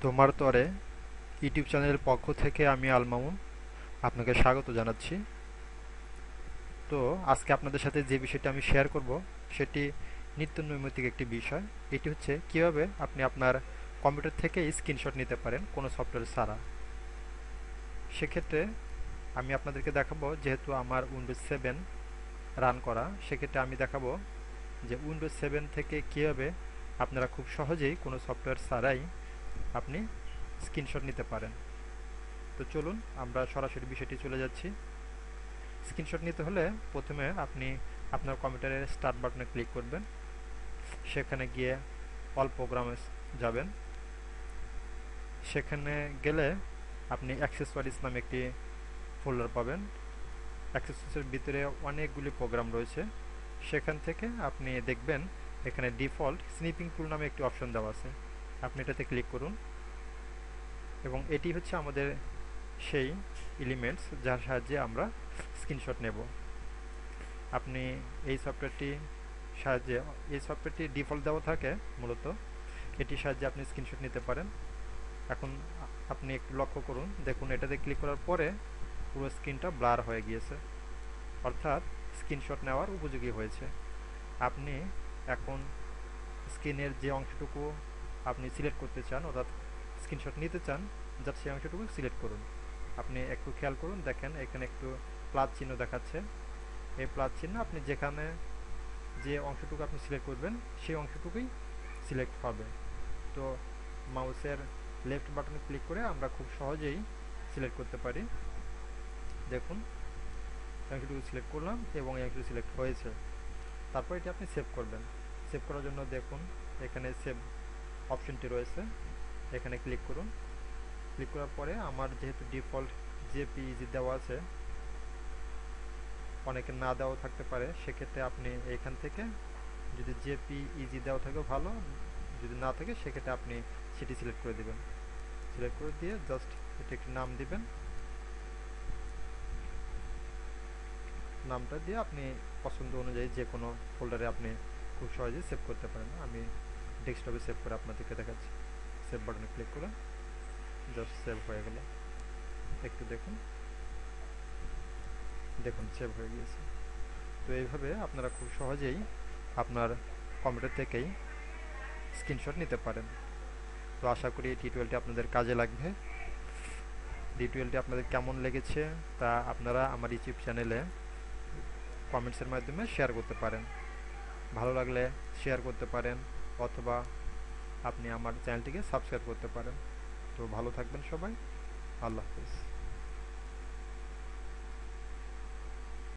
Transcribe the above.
তোমার তরে ইউটিউব চ্যানেলের পক্ষ থেকে আমি আল মামুন আপনাকে স্বাগত জানাচ্ছি। তো আজকে আপনাদের সাথে যে বিষয়টা আমি শেয়ার করব সেটি নিত্য নৈমিত্তিক একটি বিষয়। এটি হচ্ছে কিভাবে আপনি আপনার কম্পিউটার থেকে স্ক্রিনশট নিতে পারেন কোনো সফটওয়্যার ছাড়া। সেক্ষেত্রে আমি আপনাদেরকে দেখাবো, যেহেতু আমার উইন্ডোজ 7 রান করা, সেক্ষেত্রে আমি দেখাবো যে উইন্ডোজ 7 থেকে কিভাবে আপনারা খুব সহজেই কোনো সফটওয়্যার ছাড়াই আপনি স্ক্রিনশট নিতে পারেন। তো চলুন আমরা সরাসরি বিষয়টি চলে যাচ্ছি। স্ক্রিনশট নিতে হলে প্রথমে আপনি আপনার কম্পিউটারের স্টার্ট বাটনে ক্লিক করবেন। সেখানে গিয়ে অল প্রোগ্রামে যাবেন। সেখানে গেলে আপনি অ্যাক্সেসরিজ নামে একটি ফোল্ডার পাবেন। অ্যাক্সেসরিজের ভিতরে অনেকগুলি প্রোগ্রাম রয়েছে। সেখান থেকে আপনি দেখবেন এখানে ডিফল্ট স্নিপিং টুল নামে একটি অপশন দেওয়া আছে। আপনি এটাতে ক্লিক করুন এবং এটি হচ্ছে আমাদের সেই এলিমেন্টস যার সাহায্যে আমরা স্ক্রিনশট নেব। আপনি এই সফটওয়্যারটি সাহায্যে এই সফটওয়্যারটি ডিফল্ট দেওয়া থাকে মূলত, এটির সাহায্যে আপনি স্ক্রিনশট নিতে পারেন। এখন আপনি একটু লক্ষ্য করুন, দেখুন এটাতে ক্লিক করার পরে পুরো স্ক্রিনটা ব্লার হয়ে গিয়েছে, অর্থাৎ স্ক্রিনশট নেওয়ার উপযোগী হয়েছে। আপনি এখন স্ক্রিনের যে অংশটুকু আপনি সিলেক্ট করতে চান, অর্থাৎ স্ক্রিনশট নিতে চান, জাস্ট সেই অংশটুকু সিলেক্ট করুন। আপনি একটু খেয়াল করুন, দেখেন এখানে একটু প্লাস চিহ্ন দেখাচ্ছে। এই প্লাস চিহ্ন আপনি যেখানে যে অংশটুকু আপনি সিলেক্ট করবেন সেই অংশটুকুই সিলেক্ট হবে। তো মাউসের লেফট বাটনে ক্লিক করে আমরা খুব সহজেই সিলেক্ট করতে পারি। দেখুন অংশটুকু সিলেক্ট করলাম এবং এই অংশটুকু সিলেক্ট হয়েছে। তারপর এটি আপনি সেভ করবেন। সেভ করার জন্য দেখুন এখানে সেভ অপশনটি রয়েছে, এখানে ক্লিক করুন। ক্লিক করার পরে আমার যেহেতু ডিফল্ট জেপিইজি দেওয়া আছে, অনেকের না দেওয়া থাকতে পারে, সেক্ষেত্রে আপনি এখান থেকে যদি জেপিইজি দেওয়া থাকে ভালো, যদি না থাকে সেক্ষেত্রে আপনি সেটি সিলেক্ট করে দেবেন। সিলেক্ট করে দিয়ে জাস্ট এটি একটি নাম দিবেন। নামটা দিয়ে আপনি পছন্দ অনুযায়ী যে কোনো ফোল্ডারে আপনি খুব সহজে সেভ করতে পারেন। আমি ডেস্কটপে সেভ করে আপনাদেরকে দেখাচ্ছি। সেভ বাটনে ক্লিক করে জাস্ট সেভ হয়ে গেল। একটু দেখুন, দেখুন সেভ হয়ে গিয়েছে। তো এইভাবে আপনারা খুব সহজেই আপনার কম্পিউটার থেকেই স্ক্রিনশট নিতে পারেন। তো আশা করি এই টিউটোরিয়ালটি আপনাদের কাজে লাগবে। টিউটোরিয়ালটি আপনাদের কেমন লেগেছে তা আপনারা আমার ইউটিউব চ্যানেলে কমেন্টসের মাধ্যমে শেয়ার করতে পারেন। ভালো লাগলে শেয়ার করতে পারেন, অথবা আপনি আমার চ্যানেলটিকে সাবস্ক্রাইব করতে পারেন। তো ভালো থাকবেন সবাই। আল্লাহ হাফিজ।